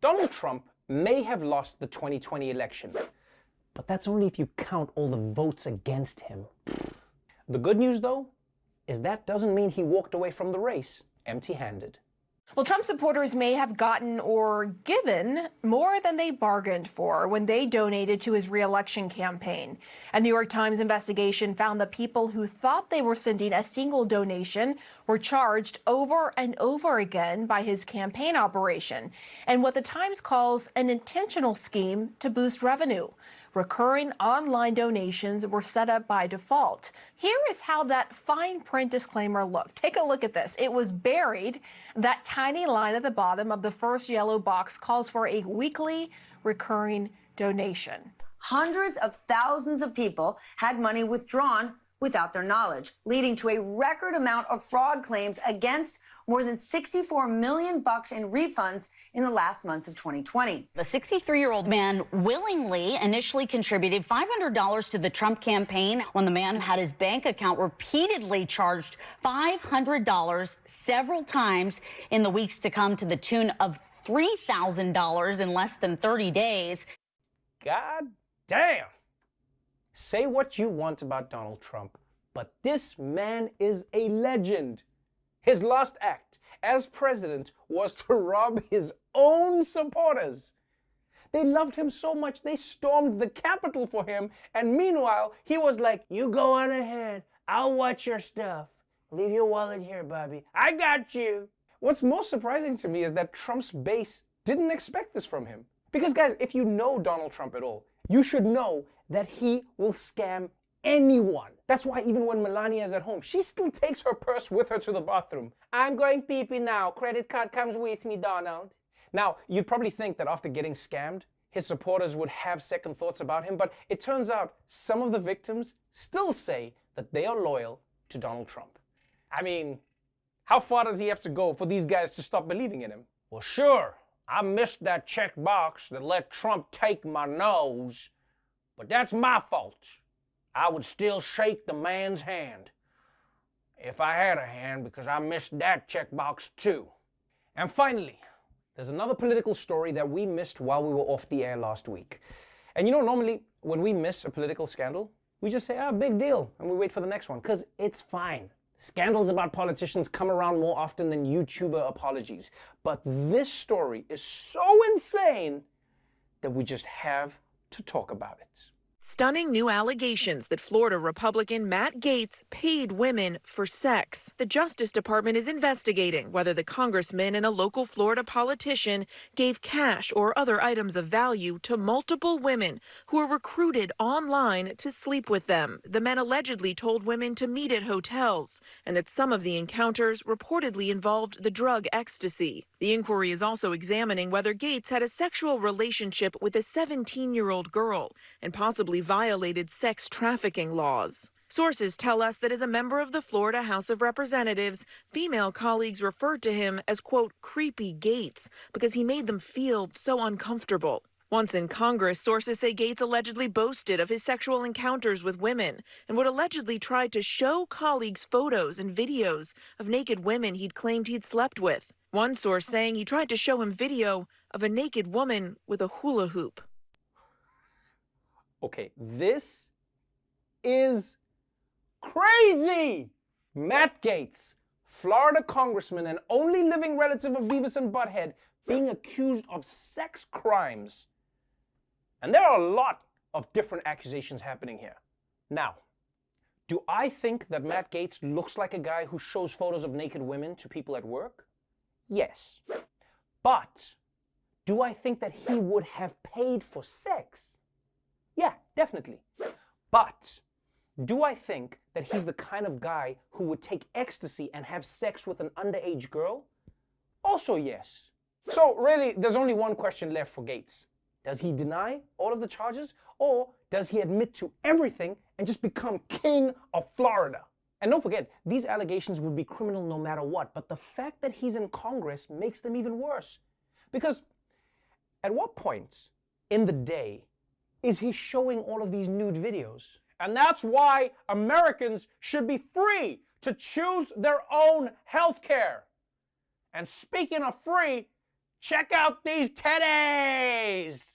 Donald Trump may have lost the 2020 election, but that's only if you count all the votes against him. The good news, though, is that doesn't mean he walked away from the race empty-handed. Well, Trump supporters may have gotten or given more than they bargained for when they donated to his re-election campaign. A New York Times investigation found that people who thought they were sending a single donation were charged over and over again by his campaign operation, and what the Times calls an intentional scheme to boost revenue. Recurring online donations were set up by default. Here is how that fine print disclaimer looked. Take a look at this. It was buried. That tiny line at the bottom of the first yellow box calls for a weekly recurring donation. Hundreds of thousands of people had money withdrawn without their knowledge, leading to a record amount of fraud claims against more than $64 million in refunds in the last months of 2020. The 63-year-old man willingly initially contributed $500 to the Trump campaign when the man had his bank account repeatedly charged $500 several times in the weeks to come, to the tune of $3,000 in less than 30 days. God damn! Say what you want about Donald Trump, but this man is a legend. His last act as president was to rob his own supporters. They loved him so much they stormed the Capitol for him, and meanwhile, he was like, "You go on ahead, I'll watch your stuff. Leave your wallet here, Bobby. I got you." What's most surprising to me is that Trump's base didn't expect this from him. Because guys, if you know Donald Trump at all, you should know that he will scam anyone. That's why even when Melania is at home, she still takes her purse with her to the bathroom. "I'm going pee-pee now. Credit card comes with me, Donald." Now, you'd probably think that after getting scammed, his supporters would have second thoughts about him, but it turns out some of the victims still say that they are loyal to Donald Trump. I mean, how far does he have to go for these guys to stop believing in him? "Well, sure, I missed that check box that let Trump take my nose, but that's my fault. I would still shake the man's hand if I had a hand, because I missed that checkbox too." And finally, there's another political story that we missed while we were off the air last week. And you know, normally when we miss a political scandal, we just say, "Ah, big deal," and we wait for the next one, because it's fine. Scandals about politicians come around more often than YouTuber apologies. But this story is so insane that we just have to talk about it. Stunning new allegations that Florida Republican Matt Gaetz paid women for sex. The Justice Department is investigating whether the congressman and a local Florida politician gave cash or other items of value to multiple women who were recruited online to sleep with them. The men allegedly told women to meet at hotels, and that some of the encounters reportedly involved the drug ecstasy. The inquiry is also examining whether Gaetz had a sexual relationship with a 17-year-old girl and possibly violated sex trafficking laws. Sources tell us that as a member of the Florida House of Representatives, female colleagues referred to him as, quote, creepy Gaetz, because he made them feel so uncomfortable. Once in Congress, sources say Gaetz allegedly boasted of his sexual encounters with women and would allegedly try to show colleagues photos and videos of naked women he'd claimed he'd slept with. One source saying he tried to show him video of a naked woman with a hula hoop. Okay, this is crazy! Matt Gaetz, Florida congressman and only living relative of Beavis and Butthead, being accused of sex crimes. And there are a lot of different accusations happening here. Now, do I think that Matt Gaetz looks like a guy who shows photos of naked women to people at work? Yes. But do I think that he would have paid for sex? Yeah, definitely. But do I think that he's the kind of guy who would take ecstasy and have sex with an underage girl? Also yes. So really, there's only one question left for Gaetz. Does he deny all of the charges, or does he admit to everything and just become king of Florida? And don't forget, these allegations would be criminal no matter what, but the fact that he's in Congress makes them even worse. Because at what point in the day is he showing all of these nude videos? And that's why Americans should be free to choose their own health care. And speaking of free, Check out these teddies!